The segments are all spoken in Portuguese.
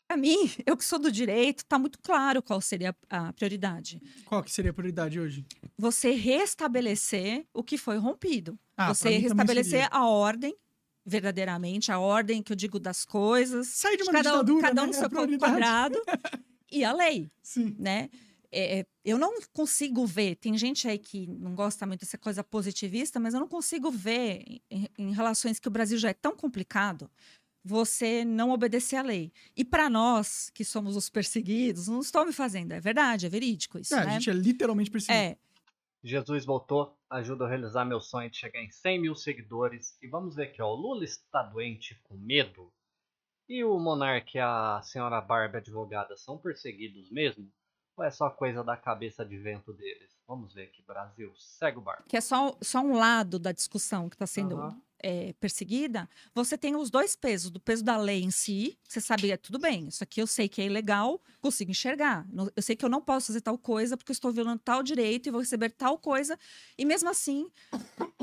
Para mim, eu que sou do direito, está muito claro qual seria a prioridade. Qual que seria a prioridade hoje? Você restabelecer o que foi rompido. Ah, pra Você mim também restabelecer seria. a ordem, verdadeiramente, a ordem que eu digo das coisas, Sair de de uma ditadura, cada um né? no É a seu prioridade. quadrado, e a lei, Sim. né? Eu não consigo ver, tem gente aí que não gosta muito dessa coisa positivista, mas eu não consigo ver em relações que o Brasil já é tão complicado, você não obedecer à lei. E para nós, que somos os perseguidos, não estou me fazendo, é verdade, é verídico É, isso, a né? gente é literalmente perseguido. É, Jesus voltou, ajuda a realizar meu sonho de chegar em 100 mil seguidores. E vamos ver aqui, ó, o Lula está doente com medo? E o Monark e a senhora Barbie advogada são perseguidos mesmo? Ou é só coisa da cabeça de vento deles? Vamos ver aqui, Brasil, segue o barco. que é só um lado da discussão que está sendo Aham. perseguida, você tem os dois pesos, do peso da lei em si, você sabe, tudo bem, isso aqui eu sei que é ilegal, consigo enxergar. Eu sei que eu não posso fazer tal coisa porque eu estou violando tal direito e vou receber tal coisa, e mesmo assim,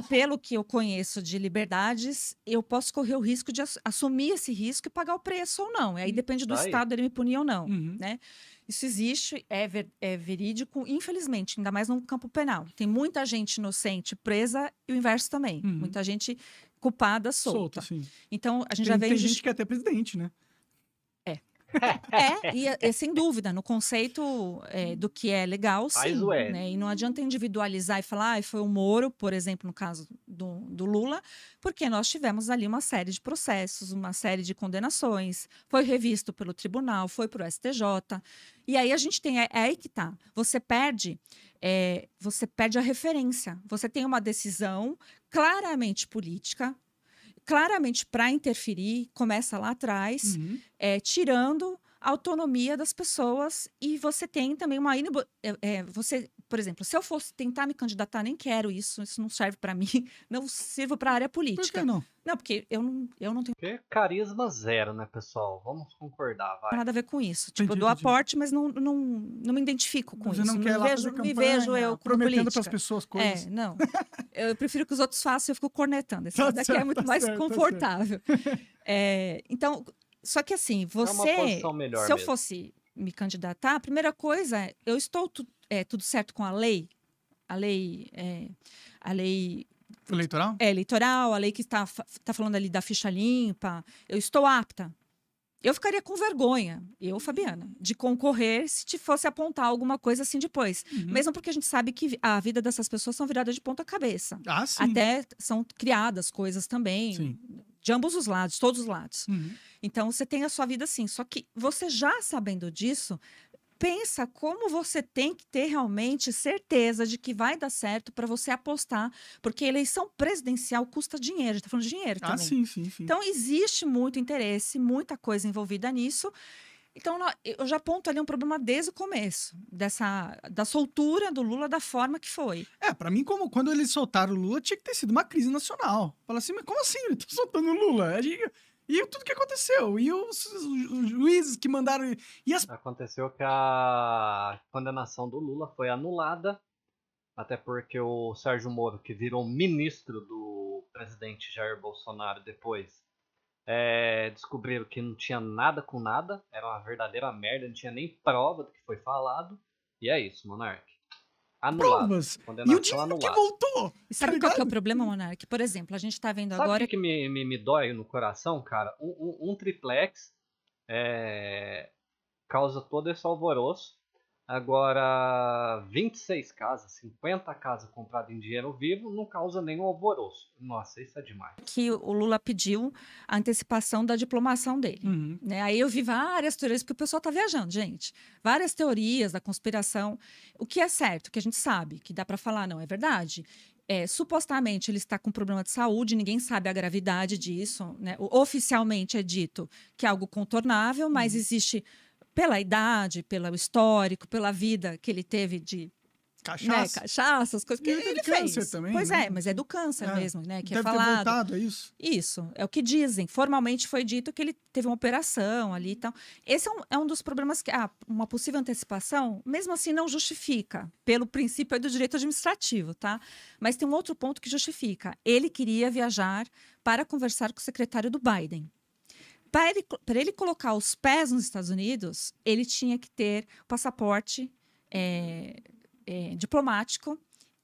pelo que eu conheço de liberdades, eu posso correr o risco de assumir esse risco e pagar o preço ou não. E aí depende do Tá aí. Estado ele me punir ou não, Uhum. né? Isso existe, é verídico, infelizmente, ainda mais no campo penal. Tem muita gente inocente presa e o inverso também. Uhum. Muita gente culpada solta. Sim. Então, a gente Tem, já vê tem gente que é até presidente, né? sem dúvida, no conceito do que é legal, Faz sim. o L. Né? E não adianta individualizar e falar, foi o Moro, por exemplo, no caso do Lula, porque nós tivemos ali uma série de processos, uma série de condenações, foi revisto pelo tribunal, foi para o STJ. E aí a gente tem, é aí que tá. Você perde a referência. Você tem uma decisão claramente política, claramente para interferir, começa lá atrás, Uhum. tirando a autonomia das pessoas, e você tem também uma você, por exemplo, se eu fosse tentar me candidatar, nem quero isso não serve para mim, não sirvo para a área Por que política. não? Não, porque eu não tenho Porque carisma zero, né, pessoal? Vamos concordar, vai. nada a ver com isso. Tipo, eu Entendi, dou entendi. aporte, mas não me identifico com Você isso. não quer lá fazer Me campanha, vejo eu como prometendo pras política. pessoas coisas. Não. Eu prefiro que os outros façam e eu fico cornetando. Esse Tá lado aqui é certo, muito tá mais certo, tá confortável. Então, só que assim, É uma posição melhor se eu mesmo. fosse me candidatar, a primeira coisa é, eu estou tudo certo com a lei? A lei Eleitoral? eleitoral, a lei que está falando ali da ficha limpa, eu estou apta. Eu ficaria com vergonha, Fabiana, de concorrer se te fosse apontar alguma coisa assim depois. Mesmo porque a gente sabe que a vida dessas pessoas são viradas de ponta cabeça. Ah, sim. Até são criadas coisas também, Sim. de ambos os lados, todos os lados. Uhum. Então, você tem a sua vida assim. Só que você já sabendo disso, pensa como você tem que ter realmente certeza de que vai dar certo para você apostar, porque eleição presidencial custa dinheiro, a gente está falando de dinheiro Ah, também. sim. Então, existe muito interesse, muita coisa envolvida nisso. Então, eu já aponto ali um problema desde o começo, da soltura do Lula da forma que foi. Pra mim, quando eles soltaram o Lula, tinha que ter sido uma crise nacional. Fala assim, mas como assim? Ele tá soltando o Lula? E tudo que aconteceu? E os juízes que mandaram... E as... Aconteceu que a condenação do Lula foi anulada, até porque o Sérgio Moro, que virou ministro do presidente Jair Bolsonaro depois, descobriram que não tinha nada com nada, era uma verdadeira merda, não tinha nem prova do que foi falado. E é isso, Monark. Anulado. Provas! E o Condenação dinheiro anulada. que voltou! E sabe qual que é o problema, Monark? Por exemplo, a gente está vendo Sabe agora... o que me dói no coração, cara? Um triplex causa todo esse alvoroço. Agora, 26 casas, 50 casas compradas em dinheiro vivo não causa nenhum alvoroço. Nossa, isso é demais. Que o Lula pediu a antecipação da diplomação dele. Uhum. Né? Aí eu vi várias teorias, porque o pessoal está viajando, gente. Várias teorias da conspiração. O que é certo, que a gente sabe, que dá para falar, não é verdade. Supostamente ele está com problema de saúde, ninguém sabe a gravidade disso. Né? Oficialmente é dito que é algo contornável, mas existe, pela idade, pelo histórico, pela vida que ele teve de cachaça, as coisas que ele fez. Câncer também, pois né? mas é do câncer mesmo, né? Que Deve é falado. ter voltado, é isso? Isso, é o que dizem. Formalmente foi dito que ele teve uma operação ali e tal. Esse é um dos problemas que uma possível antecipação, mesmo assim, não justifica, pelo princípio do direito administrativo, tá? Mas tem um outro ponto que justifica. Ele queria viajar para conversar com o secretário do Biden. Para ele colocar os pés nos Estados Unidos, ele tinha que ter passaporte diplomático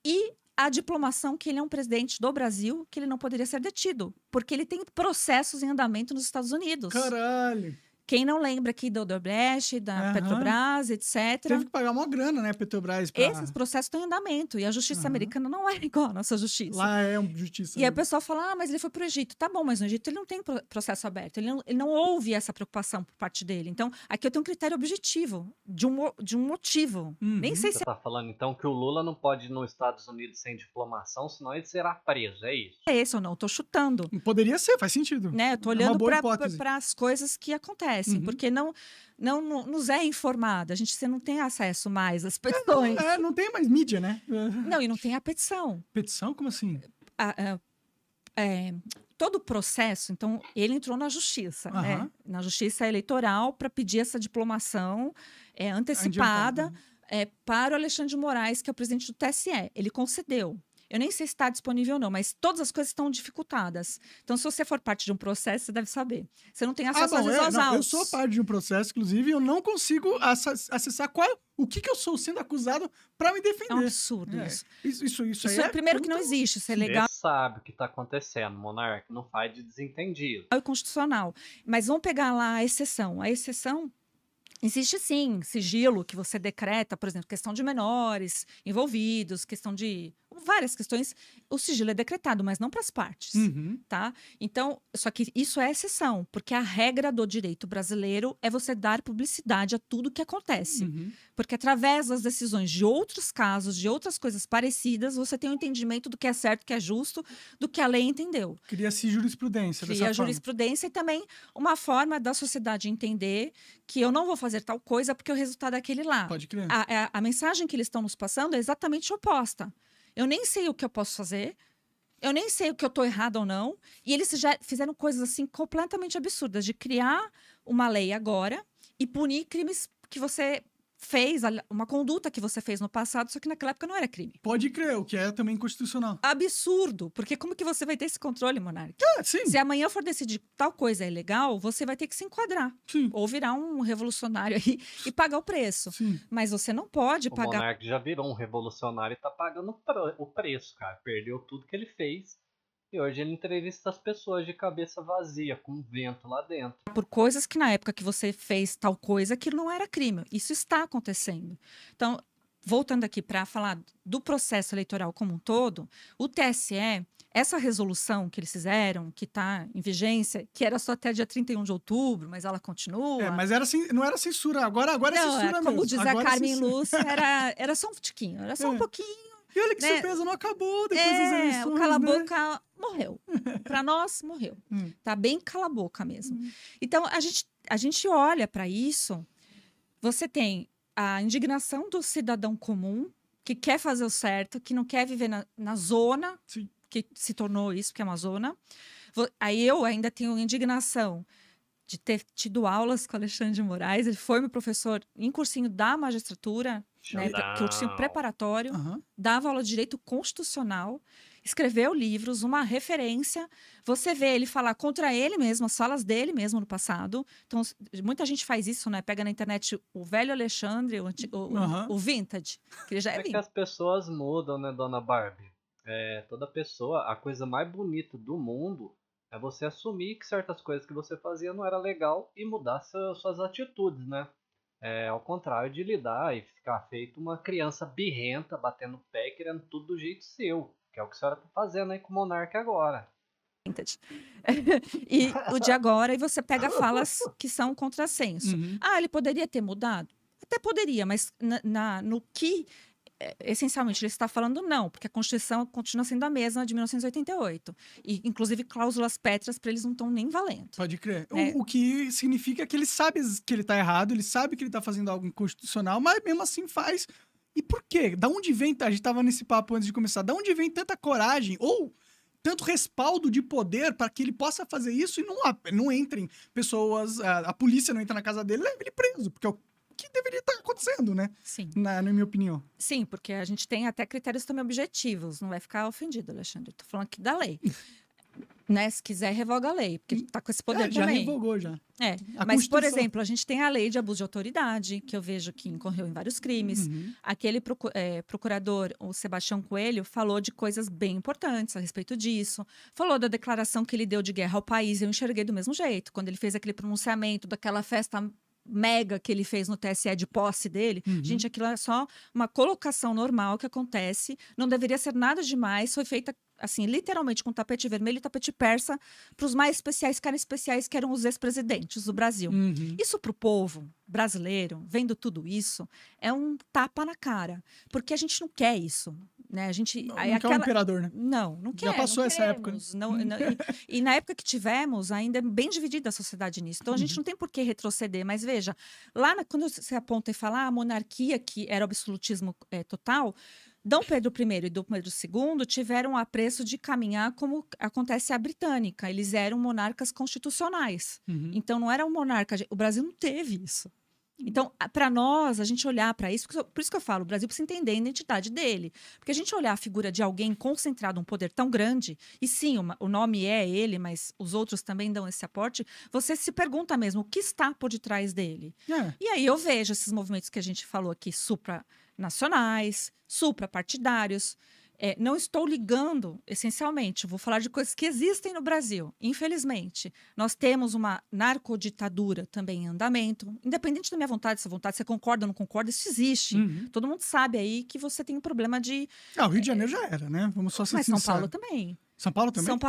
e a diplomação que ele é um presidente do Brasil, que ele não poderia ser detido, porque ele tem processos em andamento nos Estados Unidos. Caralho. Quem não lembra aqui da Odebrecht, da Petrobras, etc. Teve que pagar uma grana, né, Petrobras. Esses processos estão em andamento. E a justiça americana não é igual à nossa justiça. Lá é uma justiça. E aí o pessoal fala, mas ele foi para o Egito. Tá bom, mas no Egito ele não tem processo aberto. Ele não houve essa preocupação por parte dele. Então, aqui eu tenho um critério objetivo, de um motivo. Nem sei se Você tá falando, então, que o Lula não pode ir nos Estados Unidos sem diplomação, senão ele será preso, é isso? é esse ou não. Eu tô chutando. Poderia ser, faz sentido. Né? Eu tô É uma olhando boa hipótese. para as coisas que acontecem. Porque não nos é informada. Você não tem acesso mais às petições. Não tem mais mídia, né? Não, e não tem a petição. Petição? Como assim? Todo o processo, então, ele entrou na justiça, né? Na justiça eleitoral, para pedir essa diplomação antecipada para o Alexandre de Moraes, que é o presidente do TSE. Ele concedeu. Eu nem sei se está disponível ou não, mas todas as coisas estão dificultadas. Então, se você for parte de um processo, você deve saber. Você não tem acesso às vezes aos autos. Eu sou parte de um processo, inclusive, e eu não consigo acessar o que eu sou sendo acusado para me defender. É um absurdo isso. Isso é primeiro que não existe, isso é legal. Você sabe o que está acontecendo, Monark, não faz de desentendido. É constitucional. Mas vamos pegar lá a exceção. A exceção existe sim, sigilo que você decreta, por exemplo, questão de menores envolvidos, questão de várias questões, o sigilo é decretado, mas não para as partes, tá? Então, só que isso é exceção, porque a regra do direito brasileiro é você dar publicidade a tudo que acontece. Porque através das decisões de outros casos, de outras coisas parecidas, você tem um entendimento do que é certo, do que é justo, do que a lei entendeu. Cria-se jurisprudência dessa Cria forma. jurisprudência e também uma forma da sociedade entender que eu não vou fazer tal coisa porque o resultado é aquele lá. Pode crer. A mensagem que eles estão nos passando é exatamente oposta. Eu nem sei o que eu posso fazer, eu nem sei o que eu estou errado ou não, e eles já fizeram coisas assim completamente absurdas, de criar uma lei agora e punir crimes que você fez, uma conduta que você fez no passado, só que naquela época não era crime. Pode crer, o que é também constitucional. Absurdo, porque como que você vai ter esse controle, Monark? Sim. Se amanhã for decidir que tal coisa é ilegal, você vai ter que se enquadrar. Sim. Ou virar um revolucionário aí e pagar o preço. Sim. Mas você não pode pagar... O Monark já virou um revolucionário e tá pagando o preço, cara. Perdeu tudo que ele fez. E hoje ele entrevista as pessoas de cabeça vazia, com vento lá dentro. Por coisas que na época que você fez tal coisa, aquilo não era crime. Isso está acontecendo. Então, voltando aqui para falar do processo eleitoral como um todo, o TSE, essa resolução que eles fizeram, que está em vigência, que era só até dia 31 de outubro, mas ela continua. Mas não era censura. Agora é censura mesmo. Como diz agora a Carmen Lúcia, era só um tiquinho, era só um pouquinho. E olha que surpresa, não acabou depois das eleições, o cala-boca morreu. Para nós, morreu. Tá bem cala-boca mesmo. Então, a gente olha para isso, você tem a indignação do cidadão comum, que quer fazer o certo, que não quer viver na zona, Sim. que se tornou isso, que é uma zona. Aí eu ainda tenho indignação de ter tido aulas com o Alexandre de Moraes, ele foi meu professor em cursinho da magistratura, né, cursinho preparatório, dava aula de direito constitucional, escreveu livros, uma referência. Você vê ele falar contra ele mesmo, as falas dele mesmo no passado. Então, muita gente faz isso, né? Pega na internet o velho Alexandre, o vintage, que ele já é que vintage. as pessoas mudam, né, dona Barbie? Toda pessoa, a coisa mais bonita do mundo é você assumir que certas coisas que você fazia não era legal e mudar suas atitudes, né? Ao contrário de lidar e ficar feito uma criança birrenta, batendo o pé e querendo tudo do jeito seu, que é o que a senhora tá fazendo aí com o Monark agora. E o de agora, e você pega falas que são contrassenso. Ele poderia ter mudado? Até poderia, mas no que essencialmente ele está falando, não, porque a Constituição continua sendo a mesma de 1988. E, inclusive, cláusulas pétreas para eles não estão nem valendo. Pode crer. O que significa que ele sabe que ele está errado, ele sabe que ele está fazendo algo inconstitucional, mas mesmo assim faz. E por quê? Da onde vem, a gente estava nesse papo antes de começar, da onde vem tanta coragem ou tanto respaldo de poder para que ele possa fazer isso e não entrem pessoas, a polícia não entra na casa dele, leva ele preso, porque é o que deveria estar acontecendo, né? Sim. Na minha opinião. Sim, porque a gente tem até critérios também objetivos. Não vai ficar ofendido, Alexandre. Estou falando aqui da lei. Né? Se quiser, revoga a lei, porque tá com esse poder já também. revogou, já. A Mas, por Constituição. exemplo, a gente tem a lei de abuso de autoridade, que eu vejo que incorreu em vários crimes. Aquele procurador, o Sebastião Coelho, falou de coisas bem importantes a respeito disso. Falou da declaração que ele deu de guerra ao país, eu enxerguei do mesmo jeito. Quando ele fez aquele pronunciamento daquela festa mega que ele fez no TSE de posse dele. Gente, aquilo é só uma colocação normal que acontece. Não deveria ser nada demais. Foi feita assim, literalmente com tapete vermelho e tapete persa para os mais especiais, que eram especiais, que eram os ex-presidentes do Brasil. Isso para o povo brasileiro, vendo tudo isso, é um tapa na cara, porque a gente não quer isso. Né? A gente, não quer um imperador, né? Não quer. Já passou essa época. E na época que tivemos, ainda é bem dividida a sociedade nisso. Então, a gente não tem por que retroceder. Mas veja, quando você aponta e fala a monarquia, que era o absolutismo total, Dom Pedro I e Dom Pedro II tiveram o apreço de caminhar como acontece a britânica. Eles eram monarcas constitucionais. Então, não era um monarca... O Brasil não teve isso. Então, para nós, a gente olhar para isso, por isso que eu falo, o Brasil precisa entender a identidade dele. Porque a gente olhar a figura de alguém concentrado, um poder tão grande, e sim, o nome é ele, mas os outros também dão esse aporte, você se pergunta mesmo o que está por detrás dele. E aí eu vejo esses movimentos que a gente falou aqui, supranacionais, suprapartidários. Não estou ligando, essencialmente, vou falar de coisas que existem no Brasil. Infelizmente, nós temos uma narcoditadura também em andamento. Independente da minha vontade, se a vontade, você concorda ou não concorda, isso existe. Todo mundo sabe aí que você tem um problema de... o Rio de Janeiro já era, né? Vamos só ser sinceros. São Paulo também. São Paulo também?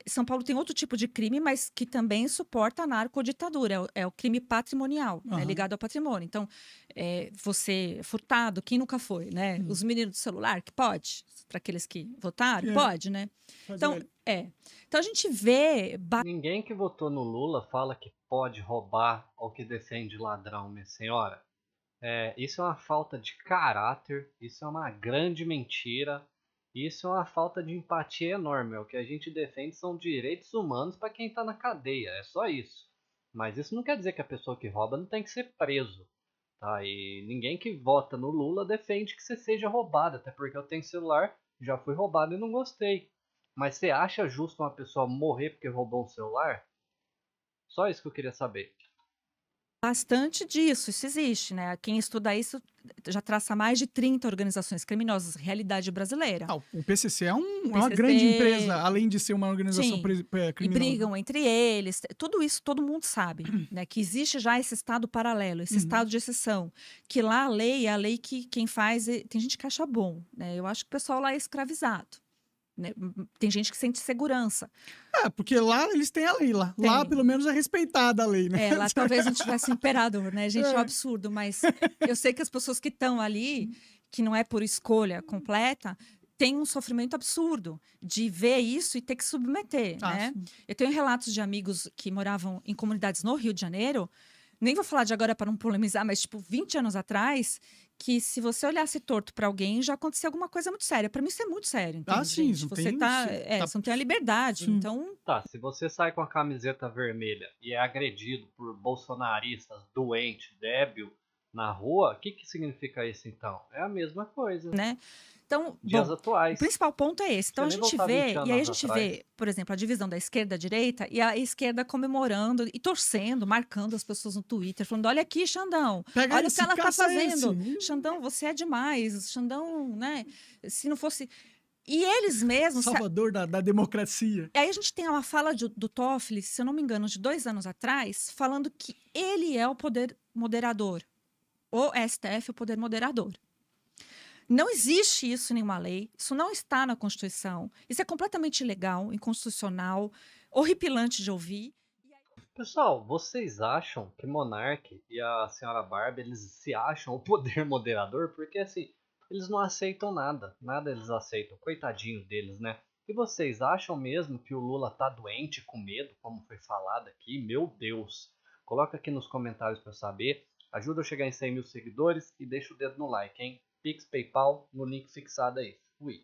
São Paulo tem outro tipo de crime, mas que também suporta a narcoditadura. É o crime patrimonial, ligado ao patrimônio. Então, você furtado, quem nunca foi, né? Os meninos do celular, que pode, para aqueles que votaram, pode, né? Então, então, a gente vê... Ninguém que votou no Lula fala que pode roubar ou que defende ladrão, minha senhora. Isso é uma falta de caráter, isso é uma grande mentira. Isso é uma falta de empatia enorme. O que a gente defende são direitos humanos para quem está na cadeia. É só isso. Mas isso não quer dizer que a pessoa que rouba não tem que ser preso. Tá? E ninguém que vota no Lula defende que você seja roubado. Até porque eu tenho celular, já fui roubado e não gostei. Mas você acha justo uma pessoa morrer porque roubou um celular? Só isso que eu queria saber. Bastante disso, isso existe, né? Quem estuda isso já traça mais de 30 organizações criminosas, realidade brasileira. O PCC é uma grande empresa, além de ser uma organização criminosa. E brigam entre eles. Tudo isso todo mundo sabe, né? Que existe já esse estado paralelo, esse estado de exceção. Que lá a lei é a lei que quem faz... Tem gente que acha bom, né? Eu acho que o pessoal lá é escravizado. Né? Tem gente que sente segurança. Porque lá eles têm a lei lá. Lá, pelo menos, é respeitada a lei, né? Lá talvez não tivesse imperador, né? Gente, é um absurdo. Mas eu sei que as pessoas que estão ali, que não é por escolha completa, têm um sofrimento absurdo de ver isso e ter que submeter, né? Eu tenho relatos de amigos que moravam em comunidades no Rio de Janeiro, nem vou falar de agora para não polemizar, mas tipo 20 anos atrás, que se você olhasse torto para alguém, já acontecia alguma coisa muito séria. Para mim isso é muito sério, entende, sim, gente? Você não tem a liberdade, então... Se você sai com a camiseta vermelha e é agredido por bolsonaristas, doente, débil, na rua, o que significa isso então? É a mesma coisa. Né? Então, Dias atuais. O principal ponto é esse. Então a gente vê, e aí a gente vê, por exemplo, a divisão da esquerda e da direita, e a esquerda comemorando e torcendo, marcando as pessoas no Twitter, falando: olha aqui, Xandão, olha o que ela tá fazendo. Xandão, você é demais. Xandão, né? Se não fosse. E eles mesmos... Salvador da democracia. E aí a gente tem uma fala do Toffoli, se eu não me engano, de 2 anos atrás, falando que ele é o poder moderador. O STF é o poder moderador. Não existe isso em nenhuma lei, isso não está na Constituição, isso é completamente ilegal, inconstitucional, horripilante de ouvir. Pessoal, vocês acham que Monark e a senhora Barbie, eles se acham o poder moderador? Porque assim, eles não aceitam nada eles aceitam, coitadinho deles, né? E vocês acham mesmo que o Lula tá doente, com medo, como foi falado aqui? Meu Deus! Coloca aqui nos comentários para eu saber, ajuda eu a chegar em 100 mil seguidores e deixa o dedo no like, hein? Pix, PayPal, no link fixado aí. Fui.